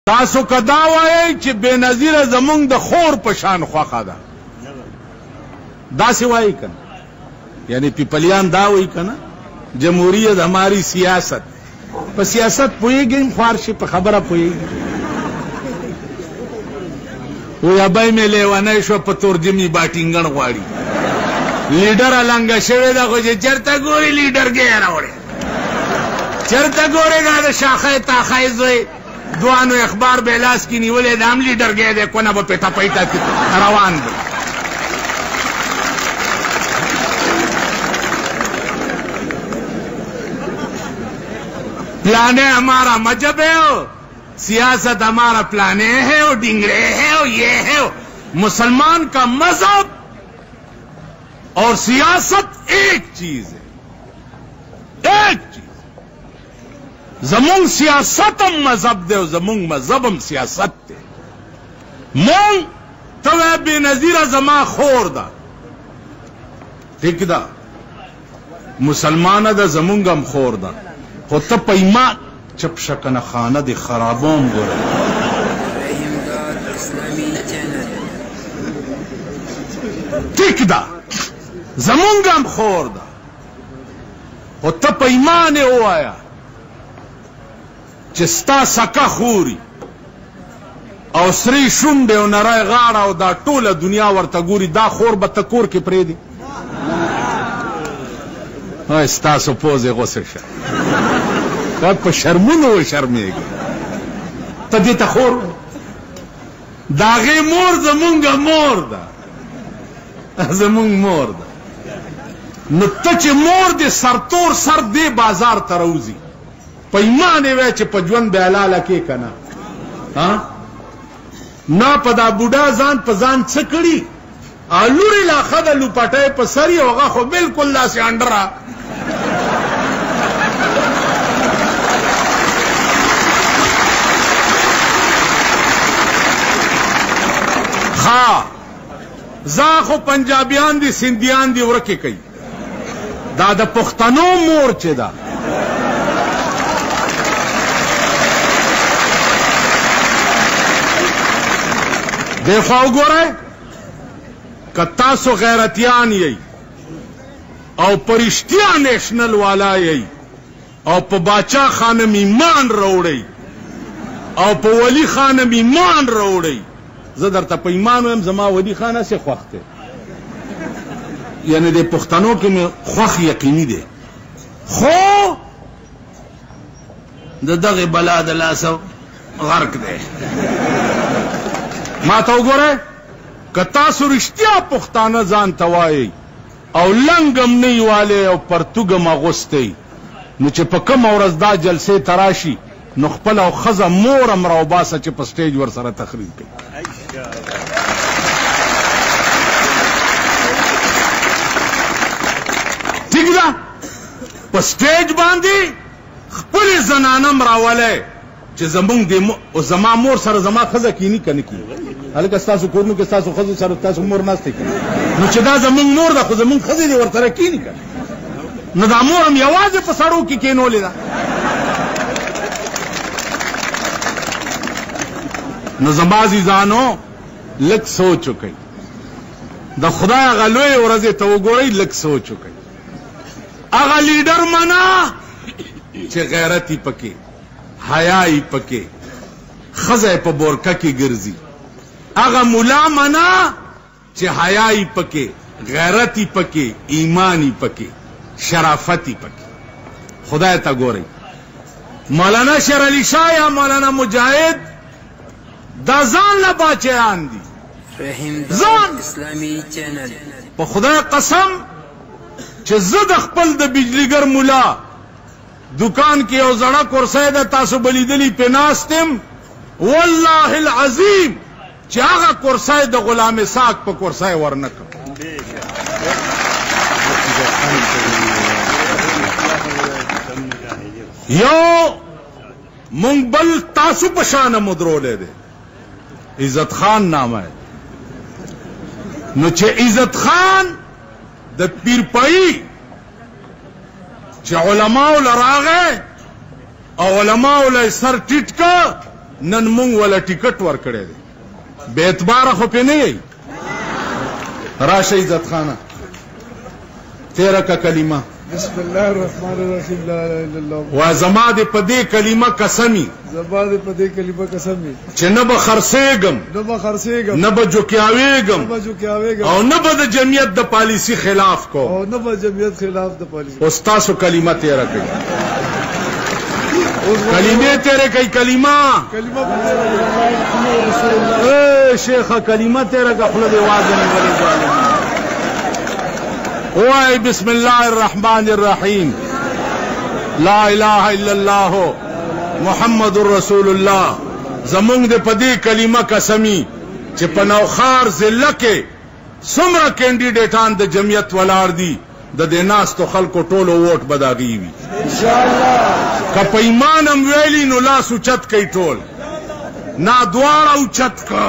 تاسو کدا وایي چې بے نظیره زمونږ د خور په شان خوخه ده داسې وایي کنه یعنی پیپلیان دا وایي کنه جمهوریت ہماری سیاست په سیاست پوهیږئ خوارشي په خبره پوهیږئ وی ابای مې لیونی شو په تورجمي باټینګن غواړي لیډر النګه شوی ده خو چې چېرته ګوري لیډرګۍ یې راوړی چېرته ګورې دا د شاخه تاخه زوی دوانو اخبار به لاس کې نیولې د هم لیډرګۍ دی کونه به پیټه پیټه روان دی پلانے ہمارا مذہب ہے سیاست ہمارا پلانے ہے اور ڈنگرے ہے اور یہ ہے مسلمان کا مذہب اور سیاست ایک چیز ہے ایک چیز زمون سیاست ہم مذہب دے زمون مذہب ہم سیاست دے مون تو بے نظیر زما خور دا ٹھیک دا مسلمان دا زمون گم خور دا خو ته په ایمان چپ شکنه خانه د خرابوم ګوره ټیک ده زمونږ هم خور ده خو ته په ایمان یې ووایه چې ستا سکه خوري او سرې شونډې او نری غاړه او دا ټوله دنیا ورته ګوري دا خور به ته کور کې پرېږدي وای ستاسو پوزې غوسه شه په شرمونو وشرمېږي ته دې ته خور د هغې مور زمونږ مور ده زمونږ مور ده نو ته چې مور دې سرتور سر دې بازار ته راوځي په ایمان یې وایه چې په ژوند به حلاله کې که نه نه په دا بوډا ځان په ځان څه کړي لورې لا ښه ده لوپټی په سر یې هغه خو بلکل داسې انډره زا خو پنجابیان دی سندیان دی ورکه کوي دا د پښتنو مور چې دا دیخوا وګورئ که تاسو غیرتیان یئ او پرشتیا نیشنل والا یئ او په باچا خانم ایمان راوړئ او په ولی خانم ایمان راوړئ زه درته په ایمان وایم زما ولي خان هسې خوښ دی یعنې د پښتنو کې مې خوښ یقیني دی خو د دغې بلا د لاسه غرق دی ما ته وګورئ که تاسو رښتیا پښتانه ځان ته وایئ او لنګ هم نه یوالی او پرتوګ هم اغوستی نو چې په کومه ورځ دا جلسې ته راشي نو خپل او ښځه مور هم راوباسه چې په سټیج ورسره تقریر کوي ٹھیک ده په سټیج باندې خپلې زنانم راولی چې زما مور سره زما ښځه کیني که نه کیني هلکه ستاسو کورونو کې ستاسو ښځو سره ستاسو مور ناستې کوي نو چې دا زمونږ مور ده خو زمونږ ښځې دې ورسره کیني که نو دا مور هم یوازې په سړو کې کینولې ده نو زما عزیزانو لږ سوچ وکئ د خدای هغه لویې ورځې ته وګورئ لږ سوچ وکئ هغه لیډر منا چې غیرت یې پکې حیا یې پکې ښځه یې په بورکه کې ګرځي هغه ملا منا چې حیا یې پکې غیرت یې پکې ایمان یې پکې شرافت یې پکې خدای ته ګورئ مولانا شیر علی شاه یا مولانا مجاهد دا ځان له باچیان دي ځان په خدای قسم چې زه د خپل د بجلیګر ملا دکان کې یو زړه کرسی ده تاسو به لیدلي پې ناست یم والله العظیم چې هغه کرسی د غلام اسحاق په کرسی ورنه کړم یو مونږ بل تاسو په شانه مدرولی دی عزت خان نامه نو چې عزت خان د پیرپائی چې علماء لراغه او علماء له سر ټیټ کا نن مونږ ولا ټیکټ ورکړی دی بے اعتباره خو پې نه یی راشه عزت خانه تیره کا کلمه بسم الله الرحمن الرحیم لا اله الا الله وا زما دې په دې کلمه قسمی زما دې په دې کلمه قسم چې نه به خرڅېږم نه به جوکیاوېږم او نه به د جمعیت د پالیسي خلاف کو او نه به جمعیت خلاف د پالیسي اوس تاسو کلمه تیره کوي کلمه تیره کوي کلمه شیخه کلمه تیره کا خوله دې واضح نه ولې ظالم وای بسم الله الرحمن الرحیم لا اله الا الله محمد رسول الله زمونږ د پدې کلمه قسمی چې په نوخار ضلع کې څومره کینډیډیټان د جمعیت ولاړ دي د دې ناستو خلکو ټولو ووټ به د هغې وي که په ایمان هم ویلي نو لاس اوچت کوي ټول نا دواړه اوچت کا